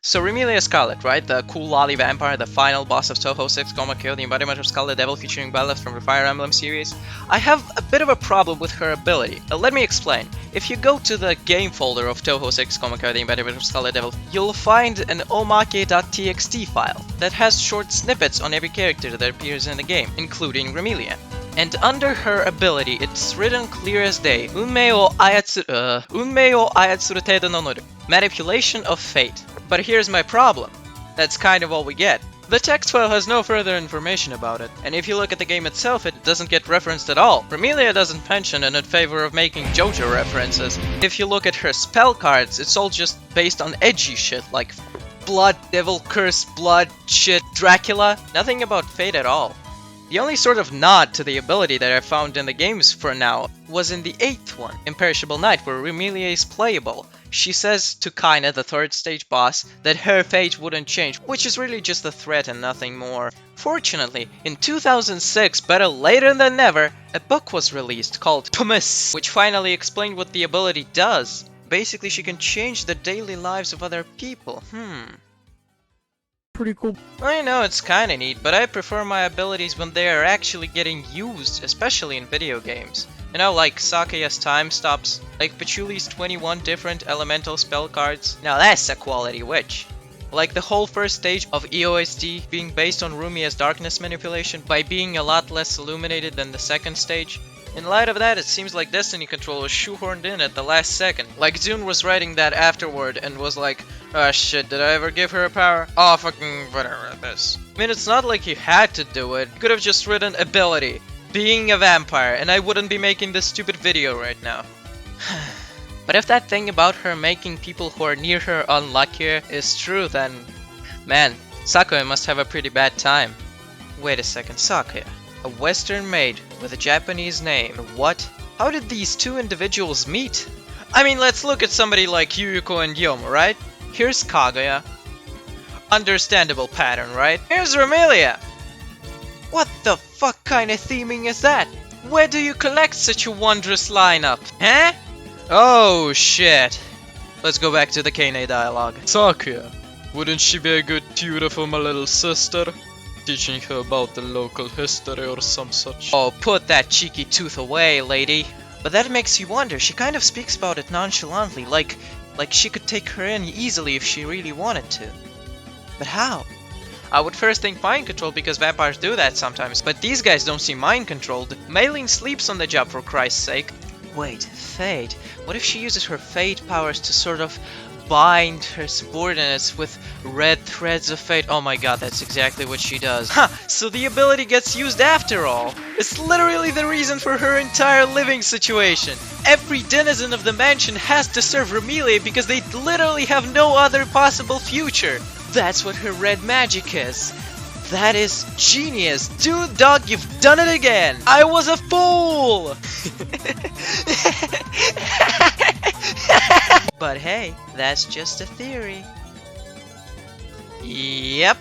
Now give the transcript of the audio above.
So Remilia Scarlet, right? The cool lolly vampire, the final boss of Touhou 6 Gomakyo, the embodiment of Scarlet Devil featuring Byleth from the Fire Emblem series. I have a bit of a problem with her ability. Let me explain. If you go to the game folder of Touhou 6 Gomakyo, the embodiment of Scarlet Devil, you'll find an omake.txt file that has short snippets on every character that appears in the game, including Remilia. And under her ability, it's written clear as day, Unmei o ayatsuru tedo no noru. Manipulation of fate. But here's my problem. That's kind of all we get. The text file has no further information about it, and if you look at the game itself, it doesn't get referenced at all. Remilia doesn't mention it in favor of making JoJo references. If you look at her spell cards, it's all just based on edgy shit like blood, devil, curse, blood, shit, Dracula. Nothing about fate at all. The only sort of nod to the ability that I found in the games for now was in the 8th one, Imperishable Night, where Remilia is playable. She says to Kaina, the 3rd stage boss, that her fate wouldn't change, which is really just a threat and nothing more. Fortunately, in 2006, better later than never, a book was released called Tepes, which finally explained what the ability does. Basically, she can change the daily lives of other people. Pretty cool. I know it's kinda neat, but I prefer my abilities when they are actually getting used, especially in video games. You know, like Sakuya's time stops, like Pachuli's 21 different elemental spell cards. Now that's a quality witch. Like the whole first stage of EOSD being based on Rumia's darkness manipulation by being a lot less illuminated than the 2nd stage. In light of that, it seems like Destiny Control was shoehorned in at the last second. Like Zune was writing that afterward and was like, oh shit, did I ever give her a power? Oh fucking whatever, this. I mean, it's not like you had to do it. You could have just written ability, being a vampire, and I wouldn't be making this stupid video right now. But if that thing about her making people who are near her unluckier is true, then man, Sakuya must have a pretty bad time. Wait a second, Sakuya. A Western maid with a Japanese name. What? How did these two individuals meet? I mean, let's look at somebody like Yuyuko and Yomo, right? Here's Kaguya. Understandable pattern, right? Here's Remilia. What the fuck kind of theming is that? Where do you collect such a wondrous lineup? Huh? Oh shit. Let's go back to the Kane dialogue. Sakuya, wouldn't she be a good tutor for my little sister? Teaching her about the local history or some such. Oh, put that cheeky tooth away, lady. But that makes you wonder, she kind of speaks about it nonchalantly, like she could take her in easily if she really wanted to. But how? I would first think mind control because vampires do that sometimes, but these guys don't seem mind controlled. Maylene sleeps on the job for Christ's sake. Wait, fate? What if she uses her fate powers to sort of bind her subordinates with red threads of fate? Oh my god, that's exactly what she does. Huh, so the ability gets used after all. It's literally the reason for her entire living situation. Every denizen of the mansion has to serve Remilia because they literally have no other possible future. That's what her red magic is. That is genius. Dude, dog, you've done it again. I was a fool. But hey, that's just a theory. Yep.